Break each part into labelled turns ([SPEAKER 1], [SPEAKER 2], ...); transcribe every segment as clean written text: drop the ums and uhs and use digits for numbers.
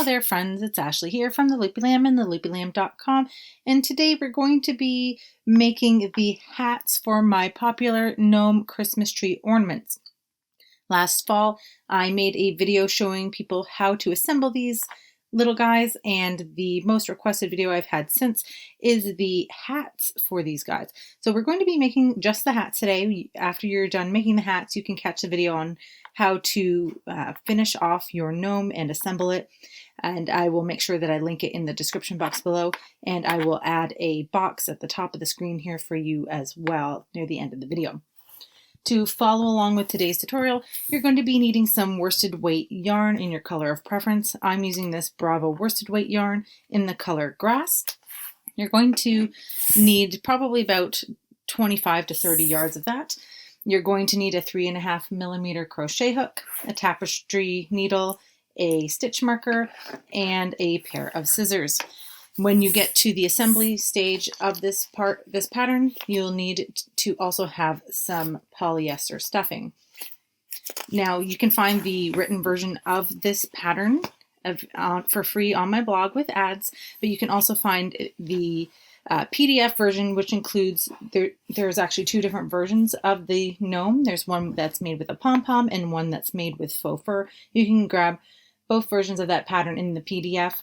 [SPEAKER 1] Hello there friends, it's Ashley here from the Loopy Lamb and theloopylamb.com, and today we're going to be making the hats for my popular Gnome Christmas Tree Ornaments. Last fall I made a video showing people how to assemble these little guys, and the most requested video I've had since is the hats for these guys. So we're going to be making just the hats today. After you're done making the hats, you can catch the video on how to finish off your gnome and assemble it. And I will make sure that I link it in the description box below, and I will add a box at the top of the screen here for you as well near the end of the video. To follow along with today's tutorial, you're going to be needing some worsted weight yarn in your color of preference. I'm using this Bravo worsted weight yarn in the color Grass. You're going to need probably about 25 to 30 yards of that. You're going to need a 3.5mm crochet hook, a tapestry needle, a stitch marker, and a pair of scissors. When you get to the assembly stage of this pattern, you'll need to also have some polyester stuffing. Now you can find the written version of this pattern for free on my blog with ads, but you can also find the PDF version, which includes, there's actually two different versions of the gnome. There's one that's made with a pom-pom and one that's made with faux fur. You can grab both versions of that pattern in the PDF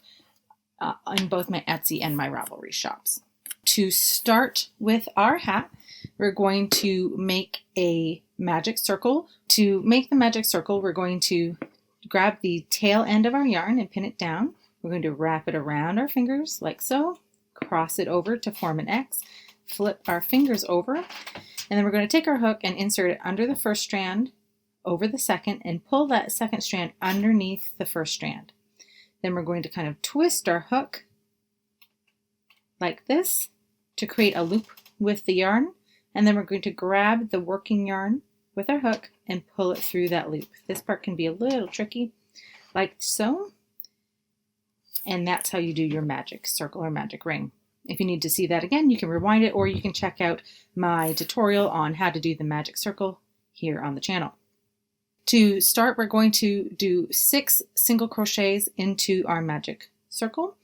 [SPEAKER 1] in both my Etsy and my Ravelry shops. To start with our hat, we're going to make a magic circle. To make the magic circle, we're going to grab the tail end of our yarn and pin it down. We're going to wrap it around our fingers like so, cross it over to form an X, flip our fingers over, and then we're going to take our hook and insert it under the first strand, over the second, and pull that second strand underneath the first strand. Then we're going to kind of twist our hook like this to create a loop with the yarn, and then we're going to grab the working yarn with our hook and pull it through that loop. This part can be a little tricky, like so, and that's how you do your magic circle or magic ring. If you need to see that again, you can rewind it, or you can check out my tutorial on how to do the magic circle here on the channel. To start, we're going to do 6 single crochets into our magic circle.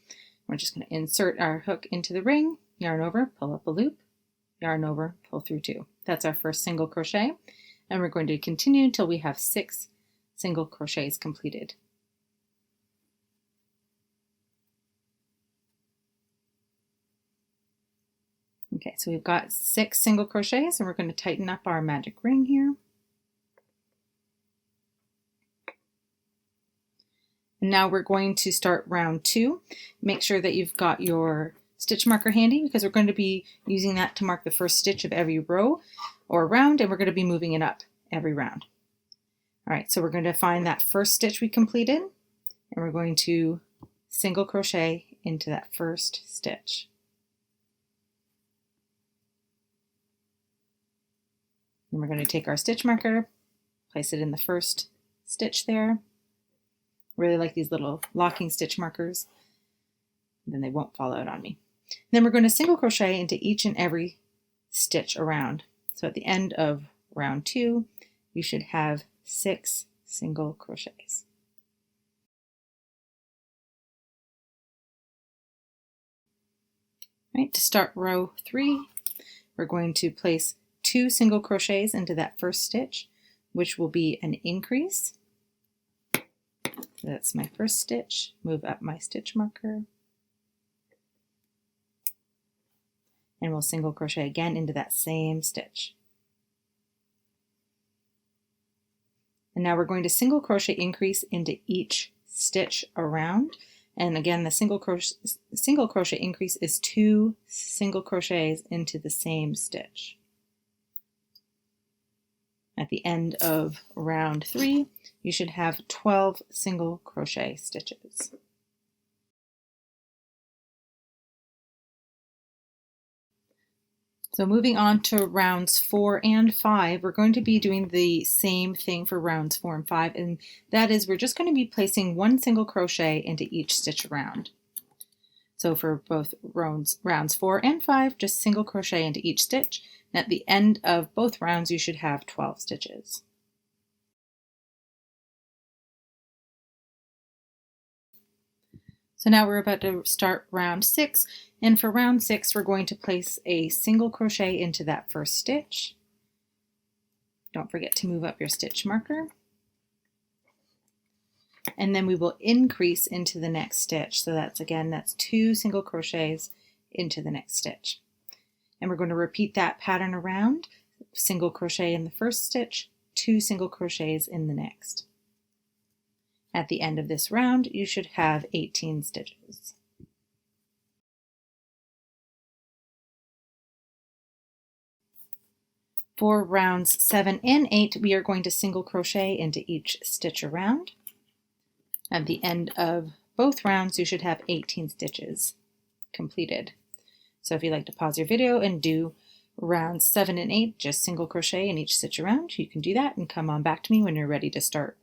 [SPEAKER 1] We're just going to insert our hook into the ring, yarn over, pull up a loop, yarn over, pull through 2. That's our first single crochet, and we're going to continue until we have 6 single crochets completed. Okay, so we've got 6 single crochets, and we're going to tighten up our magic ring here. Now we're going to start round 2. Make sure that you've got your stitch marker handy, because we're going to be using that to mark the first stitch of every row or round, and we're going to be moving it up every round. Alright, so we're going to find that first stitch we completed, and we're going to single crochet into that first stitch. Then we're going to take our stitch marker, place it in the first stitch there. Really like these little locking stitch markers, then they won't fall out on me. Then we're going to single crochet into each and every stitch around. So at the end of round 2, you should have 6 single crochets. Right, to start row 3, we're going to place 2 single crochets into that first stitch, which will be an increase. That's my first stitch. Move up my stitch marker, and we'll single crochet again into that same stitch. And now we're going to single crochet increase into each stitch around, and again the single crochet increase is 2 single crochets into the same stitch. At the end of round 3, you should have 12 single crochet stitches. So moving on to rounds 4 and 5, we're going to be doing the same thing for rounds 4 and 5, and that is we're just going to be placing 1 single crochet into each stitch around. So for both rounds 4 and 5, just single crochet into each stitch, and at the end of both rounds you should have 12 stitches. So now we're about to start round 6, and for round 6 we're going to place a single crochet into that first stitch. Don't forget to move up your stitch marker. And then we will increase into the next stitch. So that's 2 single crochets into the next stitch. And we're going to repeat that pattern around. Single crochet in the first stitch, 2 single crochets in the next. At the end of this round, you should have 18 stitches. For rounds 7 and 8, we are going to single crochet into each stitch around. At the end of both rounds, you should have 18 stitches completed. So if you'd like to pause your video and do rounds 7 and 8, just single crochet in each stitch around, you can do that and come on back to me when you're ready to start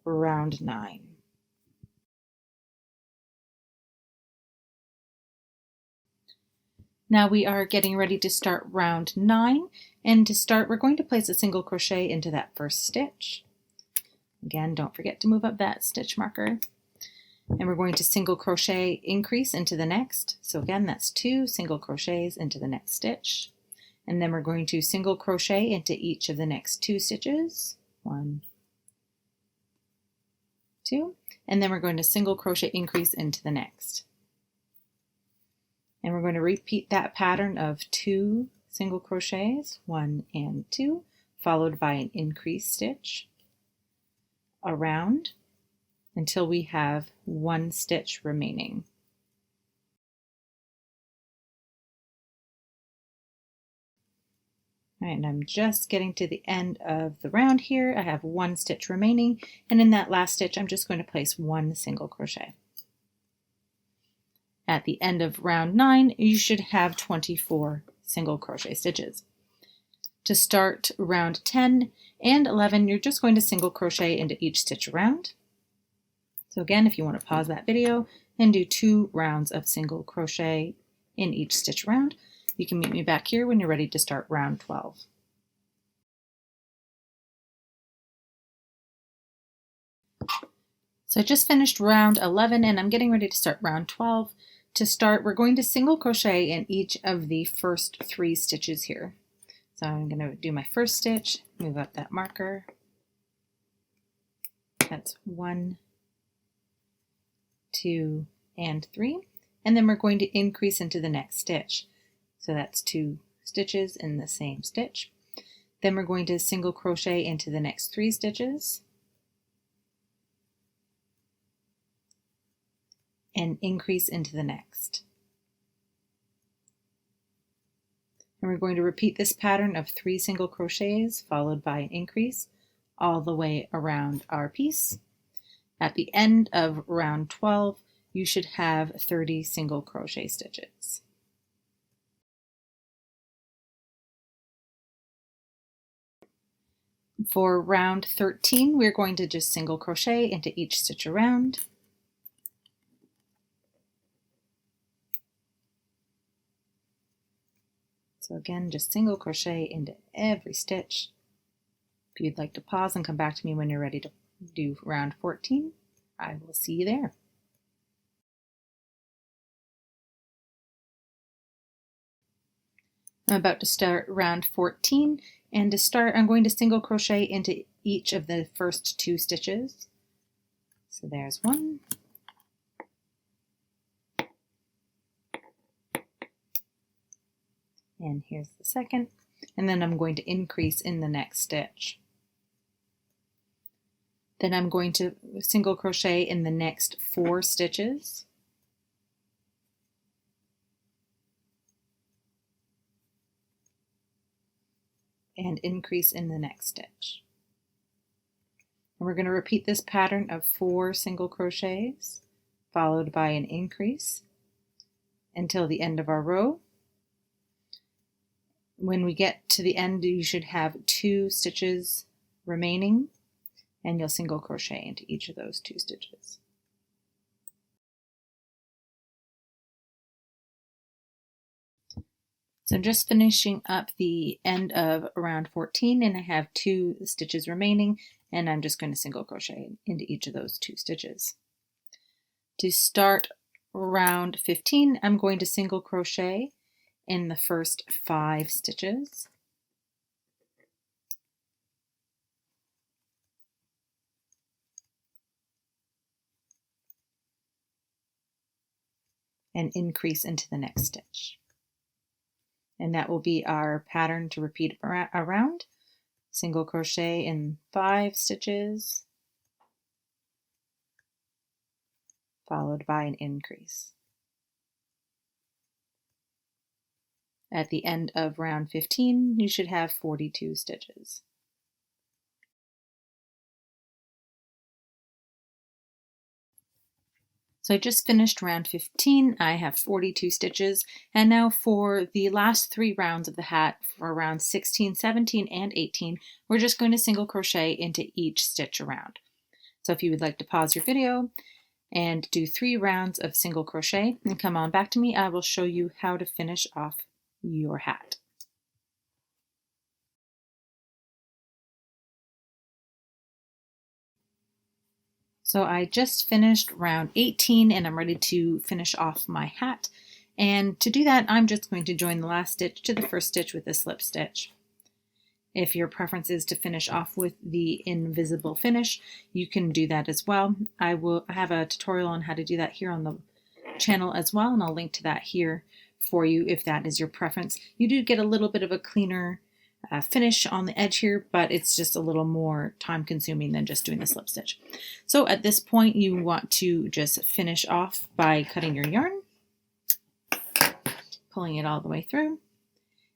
[SPEAKER 1] round 9. Now we are getting ready to start round 9, and to start we're going to place a single crochet into that first stitch. Again, don't forget to move up that stitch marker. And we're going to single crochet increase into the next. So again, that's 2 single crochets into the next stitch. And then we're going to single crochet into each of the next 2 stitches. 1, 2, and then we're going to single crochet increase into the next. And we're going to repeat that pattern of 2 single crochets, 1 and 2, followed by an increase stitch around until we have 1 stitch remaining. All right, and I'm just getting to the end of the round here. I have 1 stitch remaining, and in that last stitch I'm just going to place 1 single crochet. At the end of round 9, you should have 24 single crochet stitches. To start round 10 and 11, you're just going to single crochet into each stitch around. So again, if you want to pause that video and do 2 rounds of single crochet in each stitch around, you can meet me back here when you're ready to start round 12. So I just finished round 11 and I'm getting ready to start round 12. To start, we're going to single crochet in each of the first 3 stitches here. So I'm going to do my first stitch, move up that marker. That's 1, 2, and 3. And then we're going to increase into the next stitch. So that's 2 stitches in the same stitch. Then we're going to single crochet into the next 3 stitches and increase into the next. And we're going to repeat this pattern of 3 single crochets followed by an increase all the way around our piece. At the end of round 12, you should have 30 single crochet stitches. For round 13, we're going to just single crochet into each stitch around. So again, just single crochet into every stitch. If you'd like to pause and come back to me when you're ready to do round 14, I will see you there. I'm about to start round 14, and to start I'm going to single crochet into each of the first 2 stitches. So there's 1. And here's the second, and then I'm going to increase in the next stitch. Then I'm going to single crochet in the next 4 stitches. And increase in the next stitch. And we're going to repeat this pattern of 4 single crochets followed by an increase until the end of our row. When we get to the end, you should have 2 stitches remaining, and you'll single crochet into each of those 2 stitches. So I'm just finishing up the end of round 14, and I have 2 stitches remaining, and I'm just going to single crochet into each of those 2 stitches. To start round 15, I'm going to single crochet in the first 5 stitches. And increase into the next stitch. And that will be our pattern to repeat around. Single crochet in 5 stitches, followed by an increase. At the end of round 15, you should have 42 stitches. So I just finished round 15. I have 42 stitches. And now for the last 3 rounds of the hat, for rounds 16, 17, and 18, we're just going to single crochet into each stitch around. So if you would like to pause your video and do 3 rounds of single crochet and come on back to me, I will show you how to finish off your hat. So I just finished round 18 and I'm ready to finish off my hat. And to do that, I'm just going to join the last stitch to the first stitch with a slip stitch. If your preference is to finish off with the invisible finish, you can do that as well. I have a tutorial on how to do that here on the channel as well, and I'll link to that here for you if that is your preference. You do get a little bit of a cleaner finish on the edge here, but it's just a little more time consuming than just doing the slip stitch. So at this point you want to just finish off by cutting your yarn, pulling it all the way through,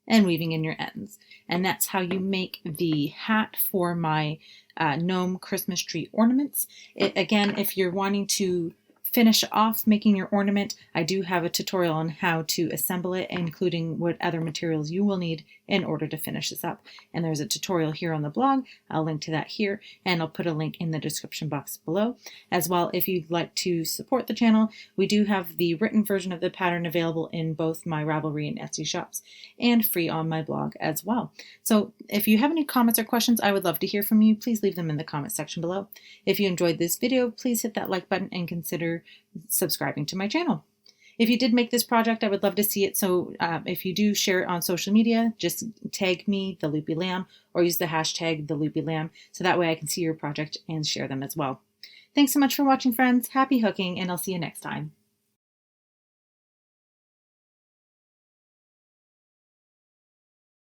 [SPEAKER 1] and weaving in your ends. And that's how you make the hat for my Gnome Christmas Tree Ornaments. Again, if you're wanting to finish off making your ornament, I do have a tutorial on how to assemble it, including what other materials you will need in order to finish this up. And there's a tutorial here on the blog. I'll link to that here, and I'll put a link in the description box below. As well, if you'd like to support the channel, we do have the written version of the pattern available in both my Ravelry and Etsy shops, and free on my blog as well. So if you have any comments or questions, I would love to hear from you. Please leave them in the comment section below. If you enjoyed this video, please hit that like button and consider subscribing to my channel. If you did make this project, I would love to see it. So if you do share it on social media, just tag me, the Loopy Lamb, or use the hashtag the Loopy Lamb, so that way I can see your project and share them as well. Thanks so much for watching, friends. Happy hooking, and I'll see you next time.